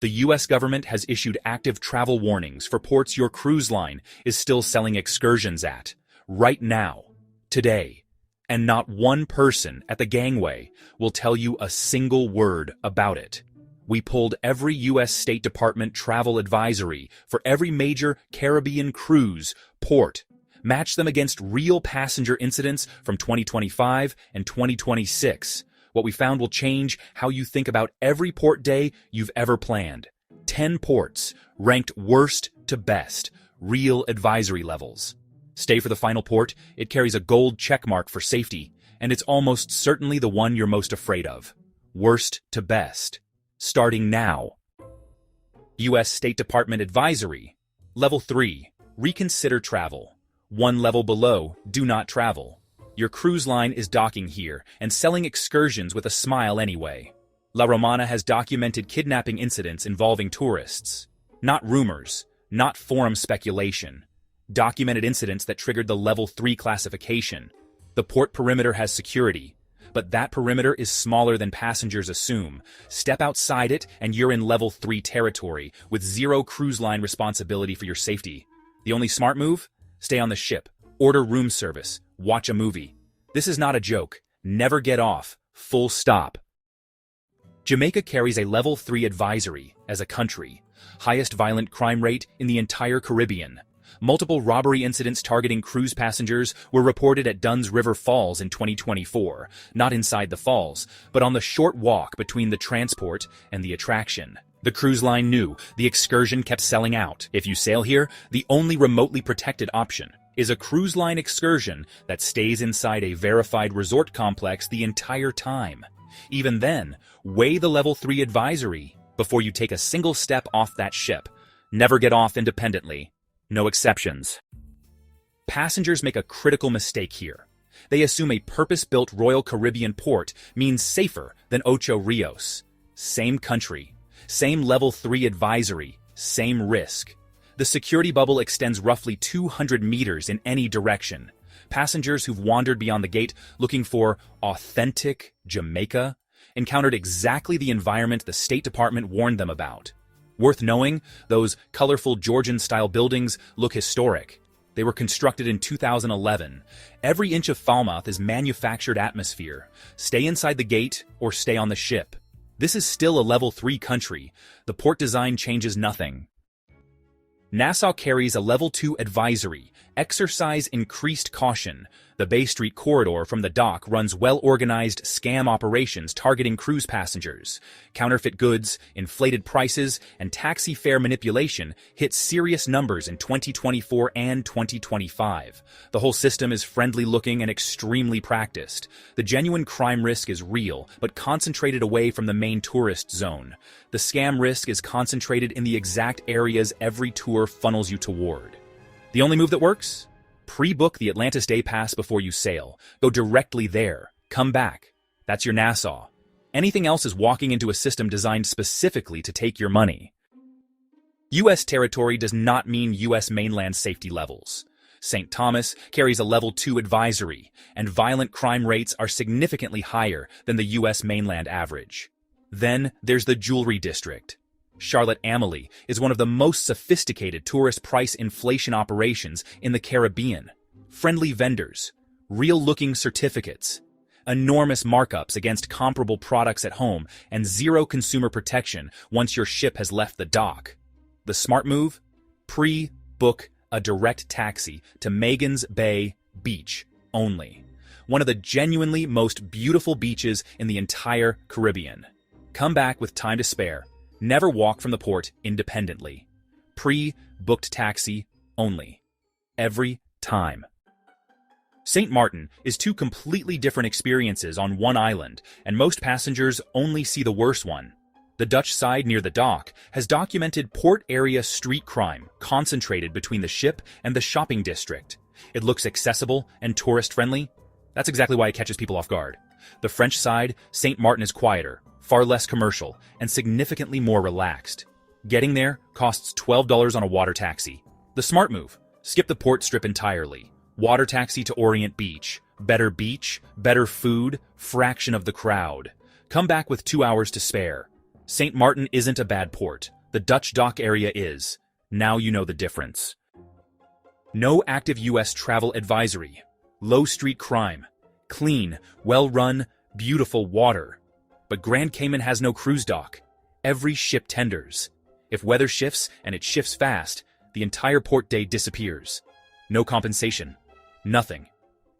The US government has issued active travel warnings for ports your cruise line is still selling excursions at, right now, today. And not one person at the gangway will tell you a single word about it. We pulled every US State Department travel advisory for every major Caribbean cruise port, matched them against real passenger incidents from 2025 and 2026. What we found will change how you think about every port day you've ever planned. 10 ports, ranked worst to best, real advisory levels. Stay for the final port, it carries a gold checkmark for safety, and it's almost certainly the one you're most afraid of. Worst to best. Starting now. U.S. State Department Advisory. Level 3. Reconsider travel. One level below, do not travel. Your cruise line is docking here and selling excursions with a smile anyway. La Romana has documented kidnapping incidents involving tourists. Not rumors, not forum speculation. Documented incidents that triggered the Level 3 classification. The port perimeter has security, but that perimeter is smaller than passengers assume. Step outside it and you're in Level 3 territory, with zero cruise line responsibility for your safety. The only smart move? Stay on the ship, order room service, watch a movie. This is not a joke. Never get off. Full stop. Jamaica carries a Level 3 advisory as a country. Highest violent crime rate in the entire Caribbean. Multiple robbery incidents targeting cruise passengers were reported at Dunn's River Falls in 2024, not inside the falls, but on the short walk between the transport and the attraction. The cruise line knew the excursion kept selling out. If you sail here, the only remotely protected option is a cruise line excursion that stays inside a verified resort complex the entire time. Even then, weigh the Level 3 advisory before you take a single step off that ship. Never get off independently. No exceptions. Passengers make a critical mistake here. They assume a purpose-built Royal Caribbean port means safer than Ocho Rios. Same country, same Level 3 advisory, same risk. The security bubble extends roughly 200 meters in any direction. Passengers who've wandered beyond the gate looking for authentic Jamaica encountered exactly the environment the State Department warned them about. Worth knowing, those colorful Georgian-style buildings look historic. They were constructed in 2011. Every inch of Falmouth is manufactured atmosphere. Stay inside the gate or stay on the ship. This is still a Level 3 country. The port design changes nothing. Nassau carries a Level 2 advisory. Exercise increased caution. The Bay Street corridor from the dock runs well-organized scam operations targeting cruise passengers. Counterfeit goods, inflated prices, and taxi fare manipulation hit serious numbers in 2024 and 2025. The whole system is friendly-looking and extremely practiced. The genuine crime risk is real, but concentrated away from the main tourist zone. The scam risk is concentrated in the exact areas every tour funnels you toward. The only move that works? Pre-book the Atlantis Day Pass before you sail. Go directly there. Come back. That's your Nassau. Anything else is walking into a system designed specifically to take your money. U.S. territory does not mean U.S. mainland safety levels. St. Thomas carries a Level 2 advisory, and violent crime rates are significantly higher than the U.S. mainland average. Then there's the Jewelry District. Charlotte Amalie is one of the most sophisticated tourist price inflation operations in the Caribbean. Friendly vendors, real-looking certificates, enormous markups against comparable products at home, and zero consumer protection once your ship has left the dock. The smart move? Pre-book a direct taxi to Megan's Bay Beach only. One of the genuinely most beautiful beaches in the entire Caribbean. Come back with time to spare. Never walk from the port independently. Pre-booked taxi only. Every time. St. Martin is two completely different experiences on one island, and most passengers only see the worst one. The Dutch side near the dock has documented port area street crime concentrated between the ship and the shopping district. It looks accessible and tourist-friendly. That's exactly why it catches people off guard. The French side, St. Martin is quieter, far less commercial, and significantly more relaxed. Getting there costs $12 on a water taxi. The smart move: skip the port strip entirely. Water taxi to Orient Beach. Better food, fraction of the crowd. Come back with 2 hours to spare. St. Martin isn't a bad port. The Dutch dock area is. Now you know the difference. No active U.S. travel advisory. Low street crime. Clean, well-run, beautiful water. But Grand Cayman has no cruise dock. Every ship tenders. If weather shifts, and it shifts fast, the entire port day disappears. No compensation. Nothing.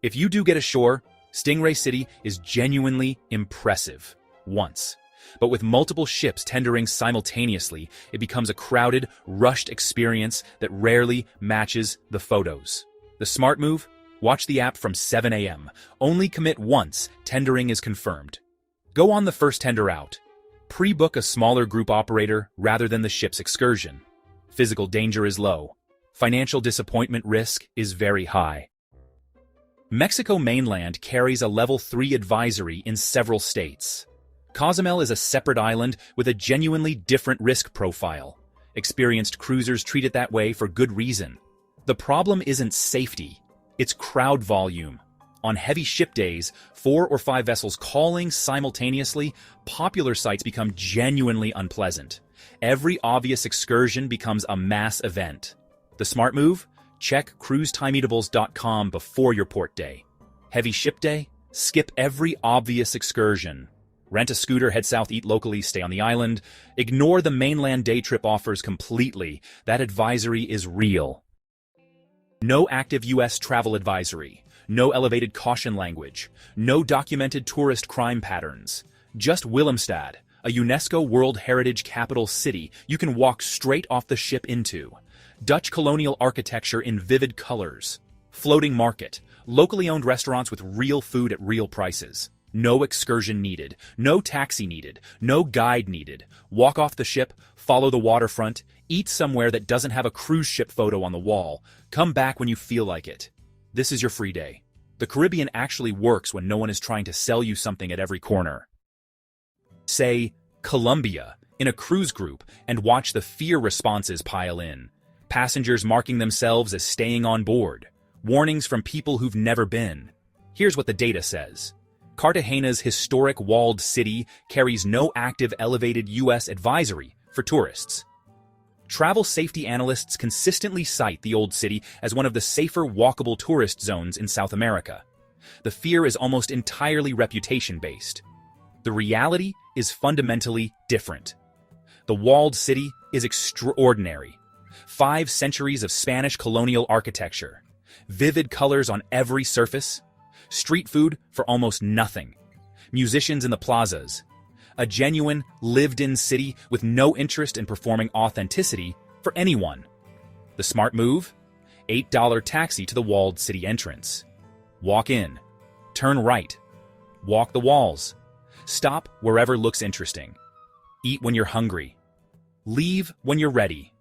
If you do get ashore, Stingray City is genuinely impressive. Once. But with multiple ships tendering simultaneously, it becomes a crowded, rushed experience that rarely matches the photos. The smart move? Watch the app from 7 a.m. Only commit once tendering is confirmed. Go on the first tender out. Pre-book a smaller group operator rather than the ship's excursion. Physical danger is low. Financial disappointment risk is very high. Mexico mainland carries a level 3 advisory in several states. Cozumel is a separate island with a genuinely different risk profile. Experienced cruisers treat it that way for good reason. The problem isn't safety, it's crowd volume. On heavy ship days, 4 or 5 vessels calling simultaneously, popular sites become genuinely unpleasant. Every obvious excursion becomes a mass event. The smart move? Check cruisetimeeatables.com before your port day. Heavy ship day? Skip every obvious excursion. Rent a scooter, head south, eat locally, stay on the island. Ignore the mainland day trip offers completely. That advisory is real. No active U.S. travel advisory. No elevated caution language. No documented tourist crime patterns. Just Willemstad, a UNESCO World Heritage Capital city you can walk straight off the ship into. Dutch colonial architecture in vivid colors. Floating market. Locally owned restaurants with real food at real prices. No excursion needed. No taxi needed. No guide needed. Walk off the ship, follow the waterfront, eat somewhere that doesn't have a cruise ship photo on the wall. Come back when you feel like it. This is your free day. The Caribbean actually works when no one is trying to sell you something at every corner. Say, Colombia, in a cruise group, and watch the fear responses pile in. Passengers marking themselves as staying on board. Warnings from people who've never been. Here's what the data says. Cartagena's historic walled city carries no active elevated U.S. advisory for tourists. Travel safety analysts consistently cite the Old City as one of the safer walkable tourist zones in South America. The fear is almost entirely reputation-based. The reality is fundamentally different. The walled city is extraordinary. 5 centuries of Spanish colonial architecture. Vivid colors on every surface. Street food for almost nothing. Musicians in the plazas. A genuine, lived-in city with no interest in performing authenticity for anyone. The smart move? $8 taxi to the walled city entrance. Walk in. Turn right. Walk the walls. Stop wherever looks interesting. Eat when you're hungry. Leave when you're ready.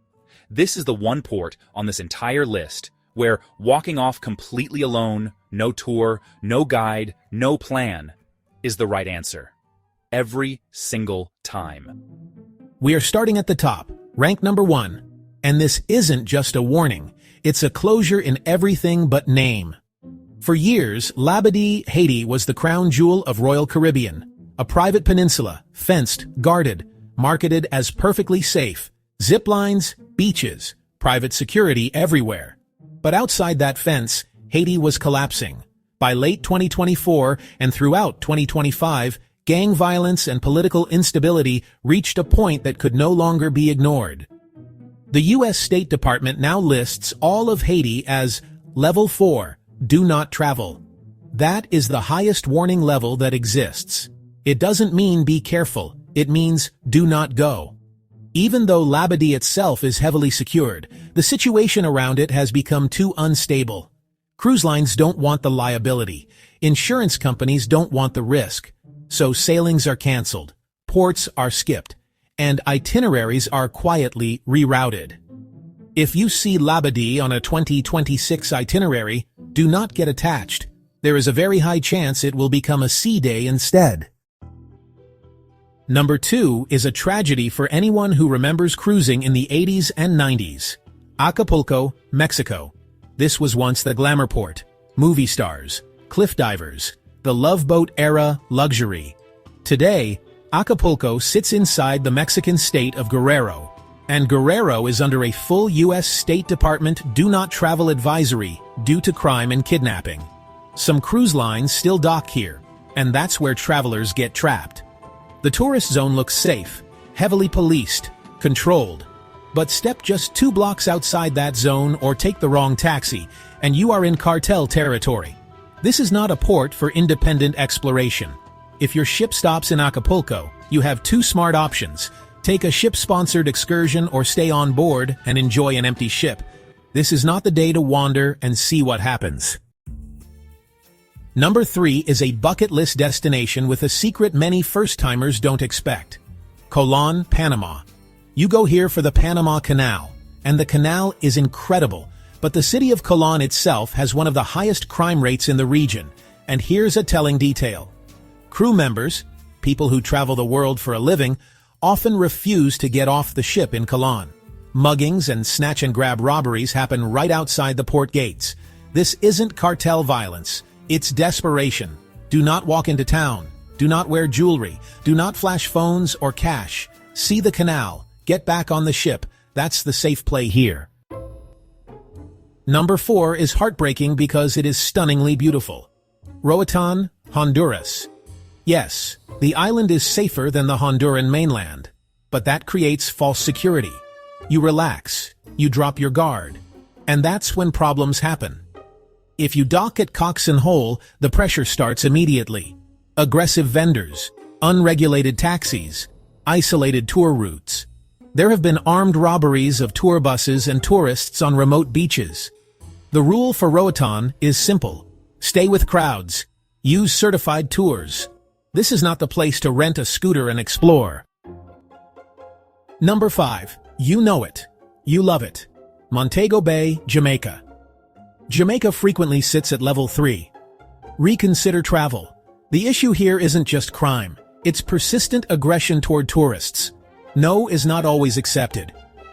This is the one port on this entire list where walking off completely alone, no tour, no guide, no plan, is the right answer. Every single time. We are starting at the top, rank number 1. And this isn't just a warning, it's a closure in everything but name. For years, Labadee, Haiti was the crown jewel of Royal Caribbean, a private peninsula, fenced, guarded, marketed as perfectly safe, zip lines, beaches, private security everywhere. But outside that fence, Haiti was collapsing. By late 2024 and throughout 2025, gang violence and political instability reached a point that could no longer be ignored. The U.S. State Department now lists all of Haiti as Level 4, Do Not Travel. That is the highest warning level that exists. It doesn't mean be careful, it means do not go. Even though Labadee itself is heavily secured, the situation around it has become too unstable. Cruise lines don't want the liability. Insurance companies don't want the risk. So sailings are canceled, ports are skipped, and itineraries are quietly rerouted. If you see Labadee on a 2026 itinerary, do not get attached. There is a very high chance it will become a sea day instead. Number 2 is a tragedy for anyone who remembers cruising in the 80s and 90s. Acapulco, Mexico. This was once the glamour port, movie stars, cliff divers, the Love Boat era luxury. Today, Acapulco sits inside the Mexican state of Guerrero, and Guerrero is under a full U.S. State Department do not travel advisory due to crime and kidnapping. Some cruise lines still dock here, and that's where travelers get trapped. The tourist zone looks safe, heavily policed, controlled. But step just 2 blocks outside that zone or take the wrong taxi, and you are in cartel territory. This is not a port for independent exploration. If your ship stops in Acapulco, you have 2 smart options. Take a ship-sponsored excursion or stay on board and enjoy an empty ship. This is not the day to wander and see what happens. Number 3 is a bucket list destination with a secret many first-timers don't expect. Colón, Panama. You go here for the Panama Canal, and the canal is incredible, but the city of Colón itself has one of the highest crime rates in the region, and here's a telling detail. Crew members, people who travel the world for a living, often refuse to get off the ship in Colón. Muggings and snatch-and-grab robberies happen right outside the port gates. This isn't cartel violence, it's desperation. Do not walk into town. Do not wear jewelry. Do not flash phones or cash. See the canal. Get back on the ship. That's the safe play here. Number 4 is heartbreaking because it is stunningly beautiful. Roatan, Honduras. Yes, the island is safer than the Honduran mainland, but that creates false security. You relax, you drop your guard, and that's when problems happen. If you dock at Coxon Hole, the pressure starts immediately. Aggressive vendors, unregulated taxis, isolated tour routes. There have been armed robberies of tour buses and tourists on remote beaches. The rule for Roatan is simple. Stay with crowds. Use certified tours. This is not the place to rent a scooter and explore. Number 5. You know it. You love it. Montego Bay, Jamaica. Jamaica frequently sits at level 3. Reconsider travel. The issue here isn't just crime. It's persistent aggression toward tourists. No is not always accepted.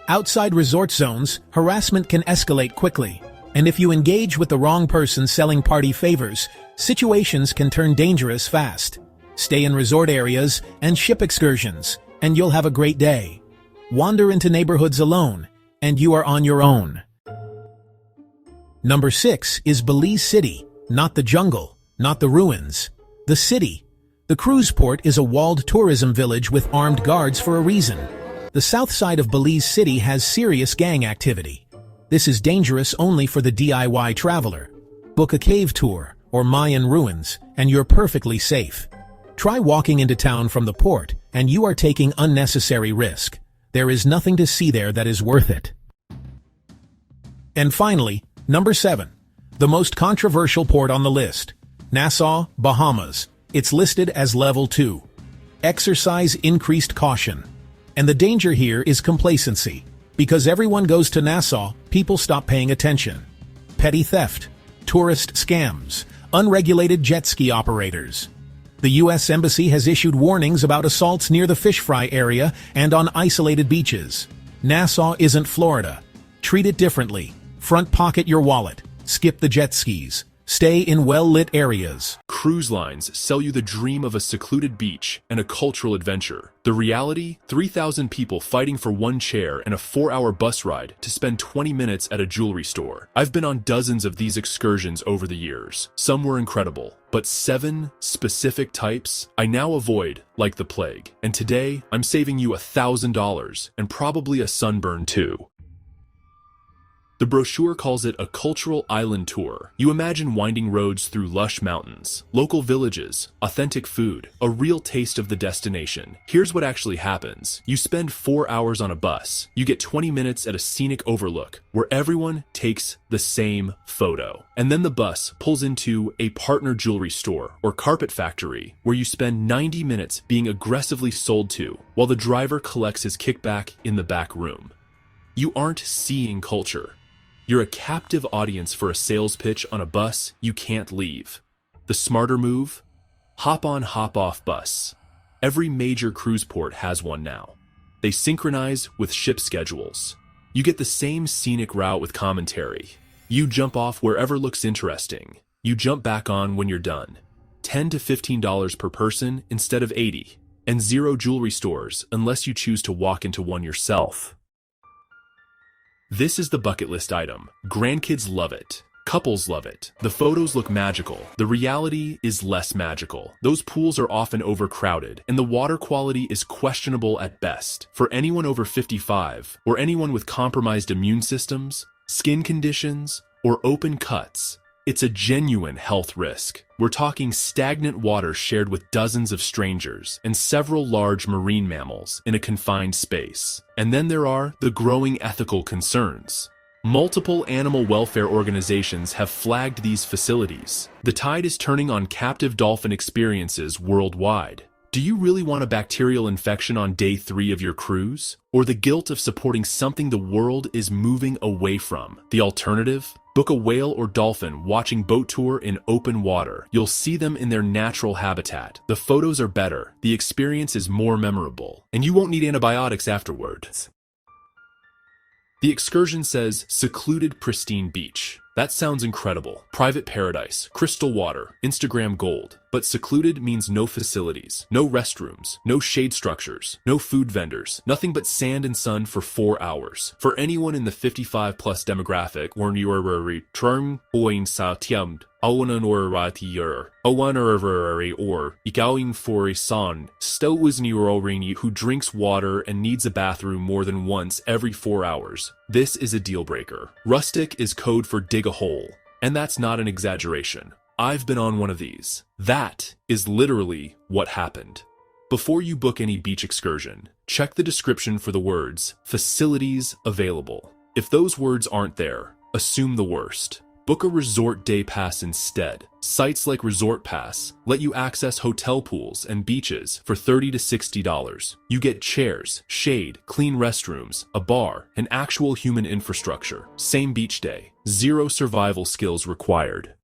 Outside resort zones, harassment can escalate quickly. And if you engage with the wrong person selling party favors, situations can turn dangerous fast. Stay in resort areas and ship excursions, and you'll have a great day. Wander into neighborhoods alone, and you are on your own. Number 6 is Belize City, not the jungle, not the ruins. The city. The cruise port is a walled tourism village with armed guards for a reason. The south side of Belize City has serious gang activity. This is dangerous only for the DIY traveler. Book a cave tour or Mayan ruins, and you're perfectly safe. Try walking into town from the port, and you are taking unnecessary risk. There is nothing to see there that is worth it. And finally, number 7. The most controversial port on the list. Nassau, Bahamas. It's listed as level 2. Exercise increased caution. And the danger here is complacency. Because everyone goes to Nassau, people stop paying attention. Petty theft, tourist scams, unregulated jet ski operators. The U.S. Embassy has issued warnings about assaults near the fish fry area and on isolated beaches. Nassau isn't Florida. Treat it differently. Front pocket your wallet. Skip the jet skis. Stay in well-lit areas. Cruise lines sell you the dream of a secluded beach and a cultural adventure. The reality? 3,000 people fighting for one chair and a 4-hour bus ride to spend 20 minutes at a jewelry store. I've been on dozens of these excursions over the years. Some were incredible, but 7 specific types I now avoid like the plague. And today, I'm saving you $1,000 and probably a sunburn too. The brochure calls it a cultural island tour. You imagine winding roads through lush mountains, local villages, authentic food, a real taste of the destination. Here's what actually happens. You spend 4 hours on a bus. You get 20 minutes at a scenic overlook where everyone takes the same photo. And then the bus pulls into a partner jewelry store or carpet factory where you spend 90 minutes being aggressively sold to while the driver collects his kickback in the back room. You aren't seeing culture. You're a captive audience for a sales pitch on a bus you can't leave. The smarter move? Hop on, hop off bus. Every major cruise port has one now. They synchronize with ship schedules. You get the same scenic route with commentary. You jump off wherever looks interesting. You jump back on when you're done. $10 to $15 per person instead of $80. and 0 jewelry stores unless you choose to walk into one yourself. This is the bucket list item. Grandkids love it. Couples love it. The photos look magical. The reality is less magical. Those pools are often overcrowded, and the water quality is questionable at best. For anyone over 55, or anyone with compromised immune systems, skin conditions, or open cuts, it's a genuine health risk. We're talking stagnant water shared with dozens of strangers and several large marine mammals in a confined space. And then there are the growing ethical concerns. Multiple animal welfare organizations have flagged these facilities. The tide is turning on captive dolphin experiences worldwide. Do you really want a bacterial infection on day 3 of your cruise? Or the guilt of supporting something the world is moving away from? The alternative? Book a whale or dolphin watching boat tour in open water. You'll see them in their natural habitat. The photos are better, the experience is more memorable, and you won't need antibiotics afterwards. The excursion says secluded, pristine beach. That sounds incredible. Private paradise, crystal water, Instagram gold. But secluded means no facilities, no restrooms, no shade structures, no food vendors, nothing but sand and sun for 4 hours. For anyone in the 55 plus demographic, when you are return point sa tiamd, awananor or ikawing for a son, still was neurorini who drinks water and needs a bathroom more than once every 4 hours. This is a deal breaker. Rustic is code for dig a hole, and that's not an exaggeration. I've been on one of these. That is literally what happened. Before you book any beach excursion, check the description for the words, facilities available. If those words aren't there, assume the worst. Book a resort day pass instead. Sites like Resort Pass let you access hotel pools and beaches for $30 to $60. You get chairs, shade, clean restrooms, a bar, and actual human infrastructure. Same beach day. 0 survival skills required.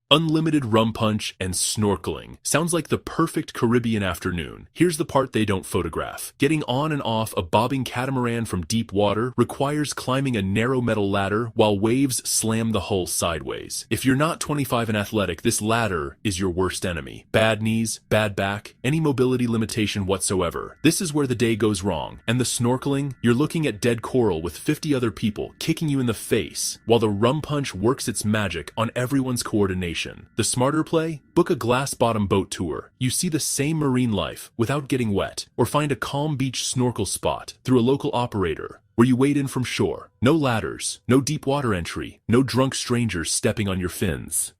Unlimited rum punch and snorkeling. Sounds like the perfect Caribbean afternoon. Here's the part they don't photograph. Getting on and off a bobbing catamaran from deep water requires climbing a narrow metal ladder while waves slam the hull sideways. If you're not 25 and athletic, this ladder is your worst enemy. Bad knees, bad back, any mobility limitation whatsoever. This is where the day goes wrong. And the snorkeling, you're looking at dead coral with 50 other people kicking you in the face, while the rum punch works its magic on everyone's coordination. The smarter play? Book a glass-bottom boat tour. You see the same marine life without getting wet, or find a calm beach snorkel spot through a local operator where you wade in from shore. No ladders, no deep water entry, no drunk strangers stepping on your fins.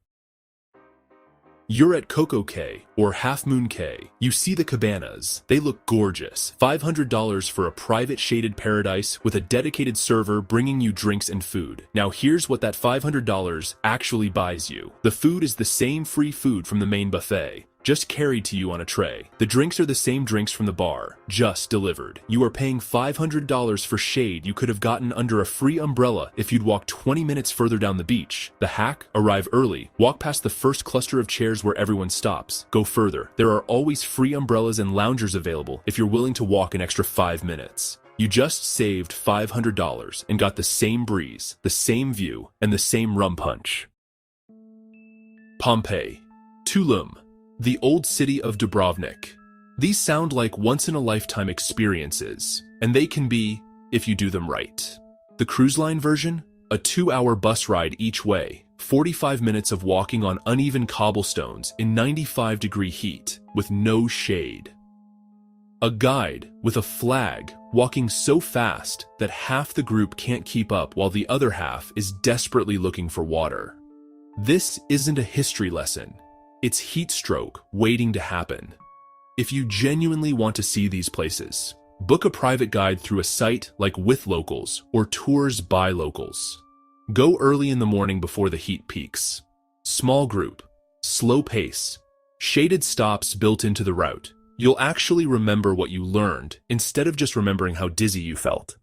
You're at Coco Cay or Half Moon Cay. You see the cabanas. They look gorgeous. $500 for a private shaded paradise with a dedicated server bringing you drinks and food. Now here's what that $500 actually buys you. The food is the same free food from the main buffet, just carried to you on a tray. The drinks are the same drinks from the bar, just delivered. You are paying $500 for shade you could have gotten under a free umbrella if you'd walked 20 minutes further down the beach. The hack? Arrive early. Walk past the first cluster of chairs where everyone stops. Go further. There are always free umbrellas and loungers available if you're willing to walk an extra 5 minutes. You just saved $500 and got the same breeze, the same view, and the same rum punch. Pompeii. Tulum. The old city of Dubrovnik. These sound like once-in-a-lifetime experiences, and they can be, if you do them right. The cruise line version? A 2-hour bus ride each way, 45 minutes of walking on uneven cobblestones in 95-degree heat, with no shade. A guide with a flag walking so fast that half the group can't keep up while the other half is desperately looking for water. This isn't a history lesson. It's heat stroke waiting to happen. If you genuinely want to see these places, book a private guide through a site like With Locals or Tours by Locals. Go early in the morning before the heat peaks. Small group, slow pace, shaded stops built into the route. You'll actually remember what you learned instead of just remembering how dizzy you felt.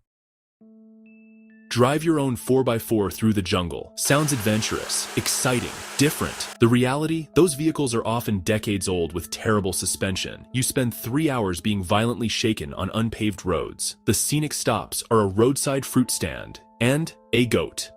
Drive your own 4x4 through the jungle. Sounds adventurous, exciting, different. The reality? Those vehicles are often decades old with terrible suspension. You spend 3 hours being violently shaken on unpaved roads. The scenic stops are a roadside fruit stand and a goat.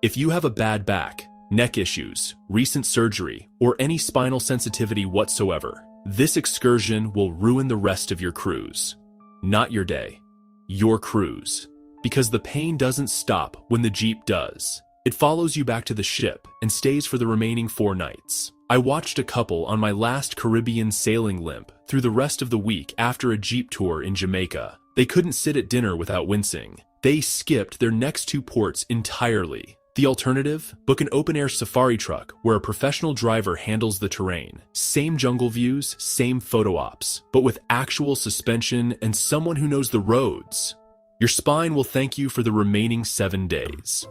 If you have a bad back, neck issues, recent surgery, or any spinal sensitivity whatsoever, This excursion will ruin the rest of your cruise. Not your day, your cruise. Because the pain doesn't stop when the Jeep does. It follows you back to the ship and stays for the remaining 4 nights. I watched a couple on my last Caribbean sailing limp through the rest of the week after a Jeep tour in Jamaica. They couldn't sit at dinner without wincing. They skipped their next 2 ports entirely. The alternative? Book an open-air safari truck where a professional driver handles the terrain. Same jungle views, same photo ops, but with actual suspension and someone who knows the roads. Your spine will thank you for the remaining 7 days.